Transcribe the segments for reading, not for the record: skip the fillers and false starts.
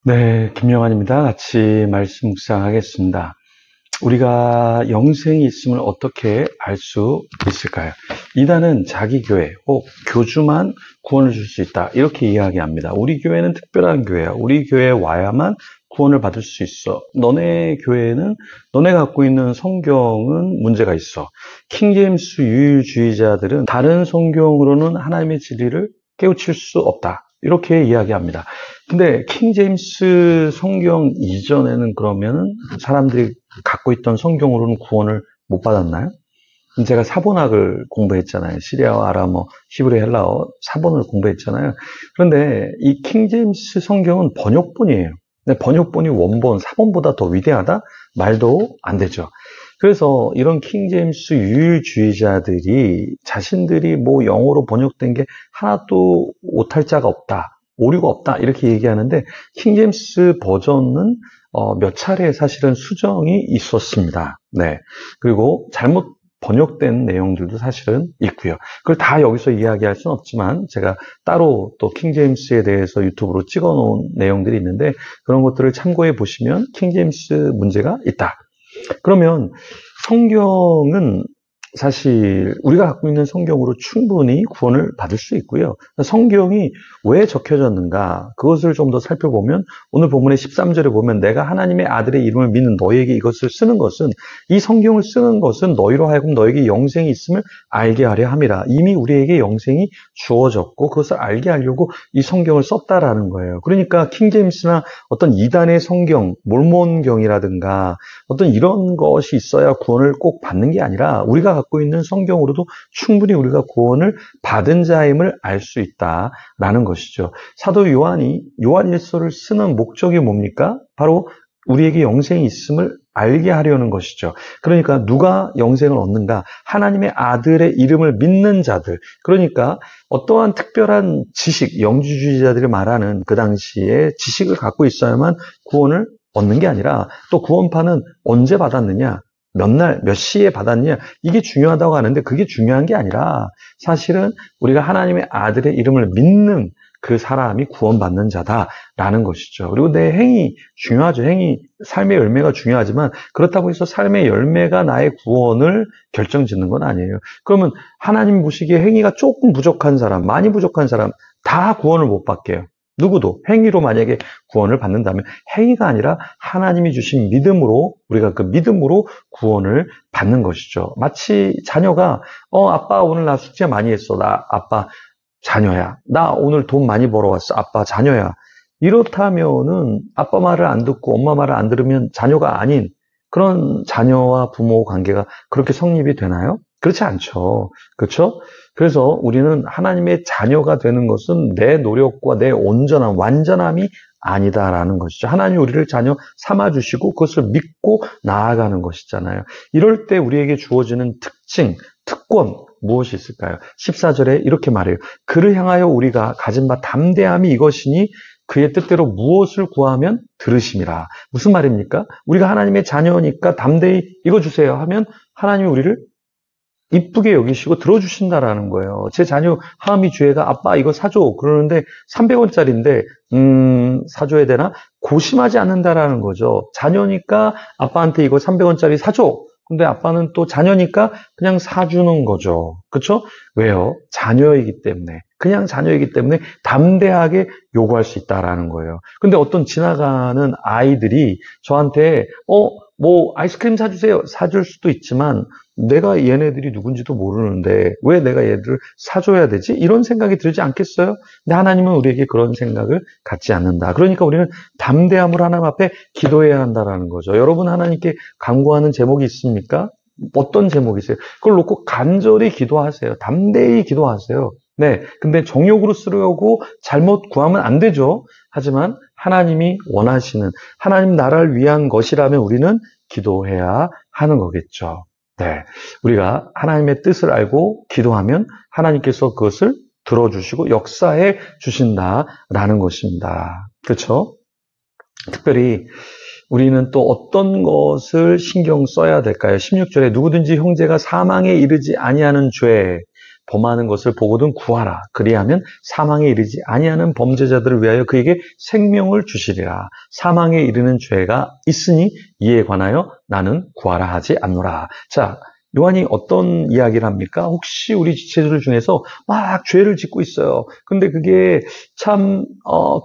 네, 김영환입니다. 같이 말씀 묵상하겠습니다. 우리가 영생이 있음을 어떻게 알 수 있을까요? 이단은 자기 교회, 혹 교주만 구원을 줄 수 있다. 이렇게 이야기합니다. 우리 교회는 특별한 교회야. 우리 교회에 와야만 구원을 받을 수 있어. 너네 교회는 너네가 갖고 있는 성경은 문제가 있어. 킹제임스 유일주의자들은 다른 성경으로는 하나님의 진리를 깨우칠 수 없다. 이렇게 이야기합니다. 근데 킹제임스 성경 이전에는 그러면 사람들이 갖고 있던 성경으로는 구원을 못 받았나요? 제가 사본학을 공부했잖아요. 시리아어, 아람어, 히브리, 헬라어 사본을 공부했잖아요. 그런데 이 킹제임스 성경은 번역본이에요. 근데 번역본이 원본, 사본보다 더 위대하다? 말도 안 되죠. 그래서 이런 킹제임스 유일주의자들이 자신들이 뭐 영어로 번역된 게 하나도 오탈자가 없다, 오류가 없다 이렇게 얘기하는데 킹제임스 버전은 몇 차례 사실은 수정이 있었습니다. 네. 그리고 잘못 번역된 내용들도 사실은 있고요. 그걸 다 여기서 이야기할 수는 없지만 제가 따로 또 킹제임스에 대해서 유튜브로 찍어놓은 내용들이 있는데 그런 것들을 참고해 보시면 킹제임스 문제가 있다. 그러면 성경은 사실 우리가 갖고 있는 성경으로 충분히 구원을 받을 수 있고요. 성경이 왜 적혀졌는가 그것을 좀 더 살펴보면 오늘 본문의 13절에 보면 내가 하나님의 아들의 이름을 믿는 너희에게 이것을 쓰는 것은 이 성경을 쓰는 것은 너희로 하여금 너에게 영생이 있음을 알게 하려 함이라. 이미 우리에게 영생이 주어졌고 그것을 알게 하려고 이 성경을 썼다라는 거예요. 그러니까 킹제임스나 어떤 이단의 성경, 몰몬경이라든가 어떤 이런 것이 있어야 구원을 꼭 받는 게 아니라 우리가 갖고 있는 성경으로도 충분히 우리가 구원을 받은 자임을 알 수 있다라는 것이죠. 사도 요한이 요한일서를 쓰는 목적이 뭡니까? 바로 우리에게 영생이 있음을 알게 하려는 것이죠. 그러니까 누가 영생을 얻는가? 하나님의 아들의 이름을 믿는 자들. 그러니까 어떠한 특별한 지식, 영주주의자들이 말하는 그 당시에 지식을 갖고 있어야만 구원을 얻는 게 아니라 또 구원파는 언제 받았느냐? 몇 날, 몇 시에 받았느냐? 이게 중요하다고 하는데 그게 중요한 게 아니라 사실은 우리가 하나님의 아들의 이름을 믿는 그 사람이 구원받는 자다라는 것이죠. 그리고 내 행위 중요하죠. 행위, 삶의 열매가 중요하지만 그렇다고 해서 삶의 열매가 나의 구원을 결정짓는 건 아니에요. 그러면 하나님 보시기에 행위가 조금 부족한 사람, 많이 부족한 사람 다 구원을 못 받게요. 누구도 행위로 만약에 구원을 받는다면 행위가 아니라 하나님이 주신 믿음으로 우리가 그 믿음으로 구원을 받는 것이죠. 마치 자녀가 아빠 오늘 나 숙제 많이 했어. 나 아빠 자녀야. 나 오늘 돈 많이 벌어왔어. 아빠 자녀야. 이렇다면은 아빠 말을 안 듣고 엄마 말을 안 들으면 자녀가 아닌 그런 자녀와 부모 관계가 그렇게 성립이 되나요? 그렇지 않죠. 그렇죠? 그래서 우리는 하나님의 자녀가 되는 것은 내 노력과 내 온전함, 완전함이 아니다라는 것이죠. 하나님이 우리를 자녀 삼아주시고 그것을 믿고 나아가는 것이잖아요. 이럴 때 우리에게 주어지는 특징, 특권, 무엇이 있을까요? 14절에 이렇게 말해요. 그를 향하여 우리가 가진 바 담대함이 이것이니 그의 뜻대로 무엇을 구하면 들으심이라. 무슨 말입니까? 우리가 하나님의 자녀니까 담대히 이거 주세요 하면 하나님이 우리를 이쁘게 여기시고 들어주신다라는 거예요. 제 자녀 하은미 주애가 아빠 이거 사줘 그러는데 300원짜리인데 사줘야 되나? 고심하지 않는다라는 거죠. 자녀니까 아빠한테 이거 300원짜리 사줘. 근데 아빠는 또 자녀니까 그냥 사주는 거죠. 그렇죠? 왜요? 자녀이기 때문에. 그냥 자녀이기 때문에 담대하게 요구할 수 있다라는 거예요. 근데 어떤 지나가는 아이들이 저한테 뭐 아이스크림 사주세요. 사줄 수도 있지만 내가 얘네들이 누군지도 모르는데 왜 내가 얘들을 사줘야 되지? 이런 생각이 들지 않겠어요? 근데 하나님은 우리에게 그런 생각을 갖지 않는다. 그러니까 우리는 담대함으로 하나님 앞에 기도해야 한다는 거죠. 여러분 하나님께 간구하는 제목이 있습니까? 어떤 제목이세요? 그걸 놓고 간절히 기도하세요. 담대히 기도하세요. 네, 근데 정욕으로 쓰려고 잘못 구하면 안 되죠. 하지만 하나님이 원하시는 하나님 나라를 위한 것이라면 우리는 기도해야 하는 거겠죠. 네, 우리가 하나님의 뜻을 알고 기도하면 하나님께서 그것을 들어주시고 역사해 주신다라는 것입니다. 그렇죠? 특별히 우리는 또 어떤 것을 신경 써야 될까요? 16절에 누구든지 형제가 사망에 이르지 아니하는 죄 범하는 것을 보거든 구하라. 그리하면 사망에 이르지 아니하는 범죄자들을 위하여 그에게 생명을 주시리라. 사망에 이르는 죄가 있으니 이에 관하여 나는 구하라 하지 않노라. 자, 요한이 어떤 이야기를 합니까? 혹시 우리 지체들 중에서 막 죄를 짓고 있어요. 근데 그게 참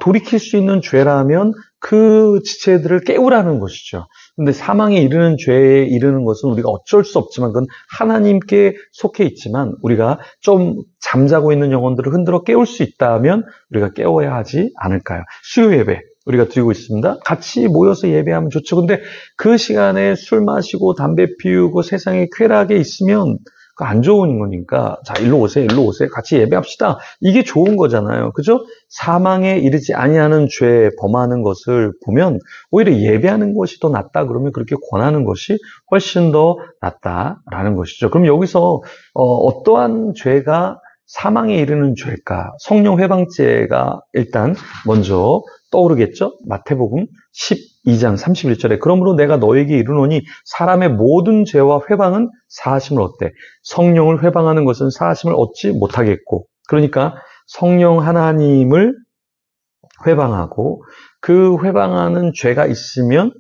돌이킬 수 있는 죄라면 그 지체들을 깨우라는 것이죠. 근데 사망에 이르는 죄에 이르는 것은 우리가 어쩔 수 없지만 그건 하나님께 속해 있지만 우리가 좀 잠자고 있는 영혼들을 흔들어 깨울 수 있다면 우리가 깨워야 하지 않을까요? 수요 예배 우리가 드리고 있습니다. 같이 모여서 예배하면 좋죠. 근데 그 시간에 술 마시고 담배 피우고 세상에 쾌락에 있으면 안 좋은 거니까 자 일로 오세요. 같이 예배합시다. 이게 좋은 거잖아요. 그죠? 사망에 이르지 아니하는 죄 범하는 것을 보면 오히려 예배하는 것이 더 낫다 그러면 그렇게 권하는 것이 훨씬 더 낫다라는 것이죠. 그럼 여기서 어떠한 죄가 사망에 이르는 죄일까? 성령 회방죄가 일단 먼저 떠오르겠죠? 마태복음 12장 31절에 그러므로 내가 너에게 이르노니 사람의 모든 죄와 회방은 사하심을 얻되 성령을 회방하는 것은 사하심을 얻지 못하겠고 그러니까 성령 하나님을 회방하고 그 회방하는 죄가 있으면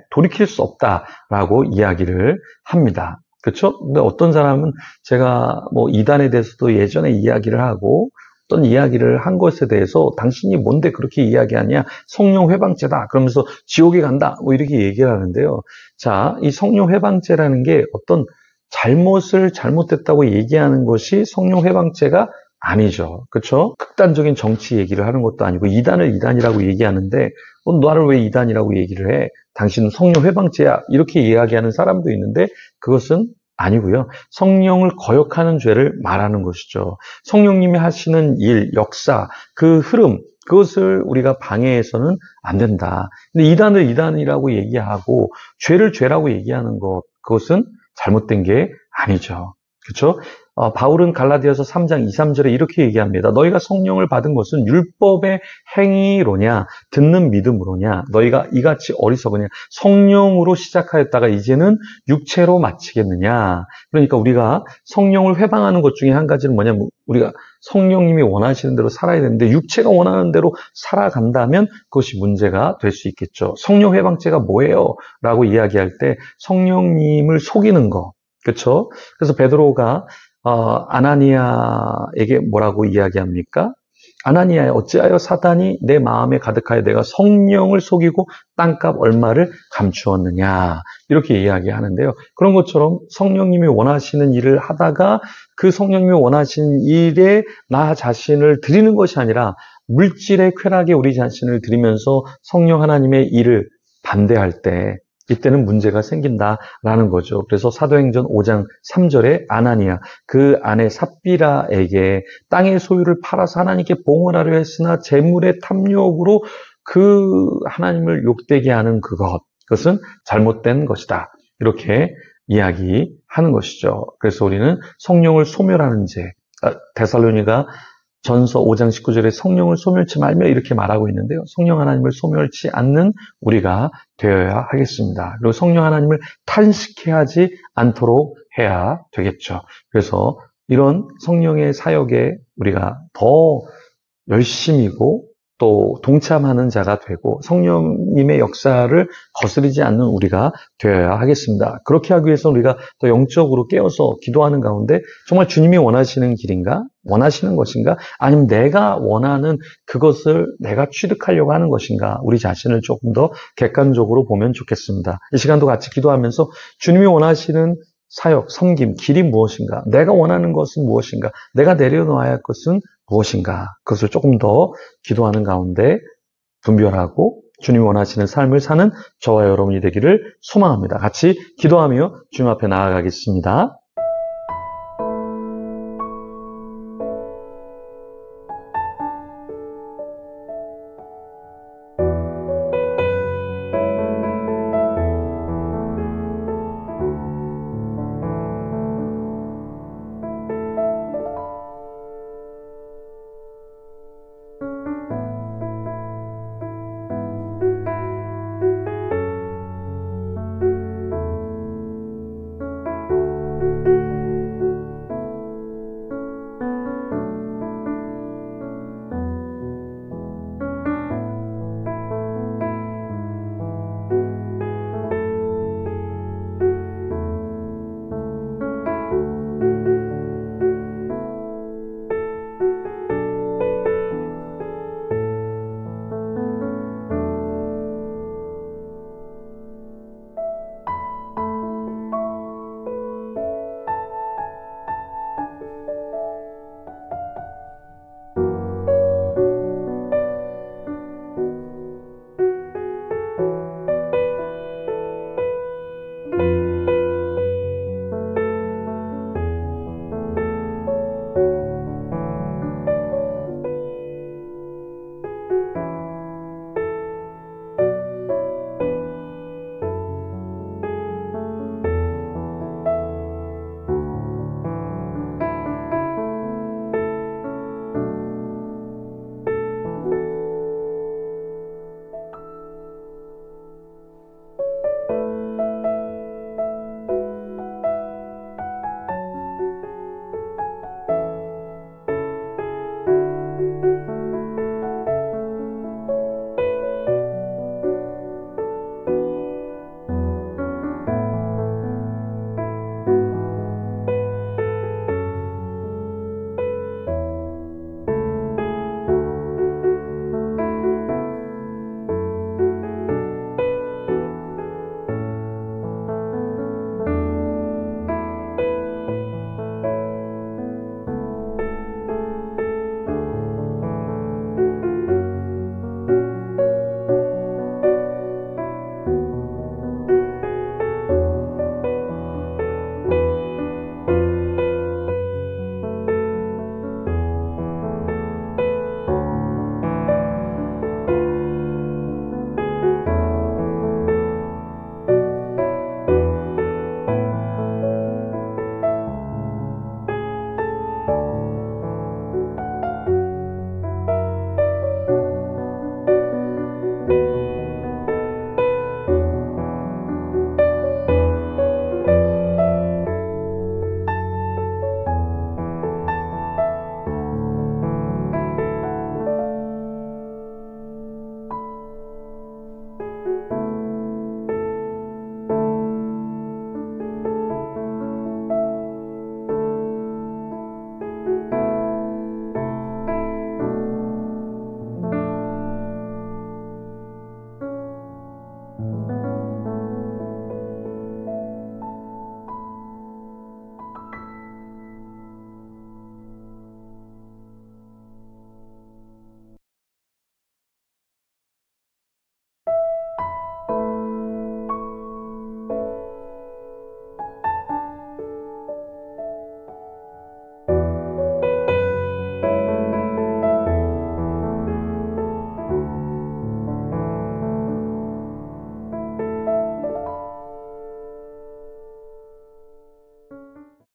돌이킬 수 없다라고 이야기를 합니다. 그렇죠? 근데 어떤 사람은 제가 이단에 대해서도 예전에 이야기를 하고 어떤 이야기를 한 것에 대해서 당신이 뭔데 그렇게 이야기하냐? 성령 회방죄다. 그러면서 지옥에 간다. 이렇게 얘기를 하는데요. 자, 이 성령 회방죄라는 게 어떤 잘못을 잘못됐다고 얘기하는 것이 성령 회방죄가 아니죠. 그렇죠? 극단적인 정치 얘기를 하는 것도 아니고 이단을 이단이라고 얘기하는데 나를 왜 이단이라고 얘기를 해? 당신은 성령 회방죄야. 이렇게 이야기하는 사람도 있는데 그것은 아니고요. 성령을 거역하는 죄를 말하는 것이죠. 성령님이 하시는 일, 역사, 그 흐름, 그것을 우리가 방해해서는 안 된다. 근데 이단을 이단이라고 얘기하고 죄를 죄라고 얘기하는 것, 그것은 잘못된 게 아니죠. 그렇죠? 바울은 갈라디아서 3장 2, 3절에 이렇게 얘기합니다. 너희가 성령을 받은 것은 율법의 행위로냐 듣는 믿음으로냐 너희가 이같이 어리석으냐 성령으로 시작하였다가 이제는 육체로 마치겠느냐. 그러니까 우리가 성령을 회방하는 것 중에 한 가지는 뭐냐면 우리가 성령님이 원하시는 대로 살아야 되는데 육체가 원하는 대로 살아간다면 그것이 문제가 될 수 있겠죠. 성령 회방죄가 뭐예요? 라고 이야기할 때 성령님을 속이는 거. 그렇죠? 그래서 베드로가 아나니아에게 뭐라고 이야기합니까? 아나니아야 어찌하여 사단이 내 마음에 가득하여 내가 성령을 속이고 땅값 얼마를 감추었느냐 이렇게 이야기하는데요. 그런 것처럼 성령님이 원하시는 일을 하다가 그 성령님이 원하시는 일에 나 자신을 드리는 것이 아니라 물질의 쾌락에 우리 자신을 드리면서 성령 하나님의 일을 반대할 때 이때는 문제가 생긴다라는 거죠. 그래서 사도행전 5장 3절에 아나니아 그 아내 삽비라에게 땅의 소유를 팔아서 하나님께 봉헌하려 했으나 재물의 탐욕으로 그 하나님을 욕되게 하는 그것은 잘못된 것이다. 이렇게 이야기하는 것이죠. 그래서 우리는 성령을 소멸하는 죄, 데살로니가 전서 5장 19절에 성령을 소멸치 말며 이렇게 말하고 있는데요. 성령 하나님을 소멸치 않는 우리가 되어야 하겠습니다. 그리고 성령 하나님을 탄식해 하지 않도록 해야 되겠죠. 그래서 이런 성령의 사역에 우리가 더 열심이고 또 동참하는 자가 되고 성령님의 역사를 거스르지 않는 우리가 되어야 하겠습니다. 그렇게 하기 위해서 우리가 더 영적으로 깨어서 기도하는 가운데 정말 주님이 원하시는 길인가? 원하시는 것인가? 아니면 내가 원하는 그것을 내가 취득하려고 하는 것인가? 우리 자신을 조금 더 객관적으로 보면 좋겠습니다. 이 시간도 같이 기도하면서 주님이 원하시는 사역, 섬김, 길이 무엇인가? 내가 원하는 것은 무엇인가? 내가 내려놓아야 할 것은 무엇인가? 그것을 조금 더 기도하는 가운데 분별하고 주님이 원하시는 삶을 사는 저와 여러분이 되기를 소망합니다. 같이 기도하며 주님 앞에 나아가겠습니다.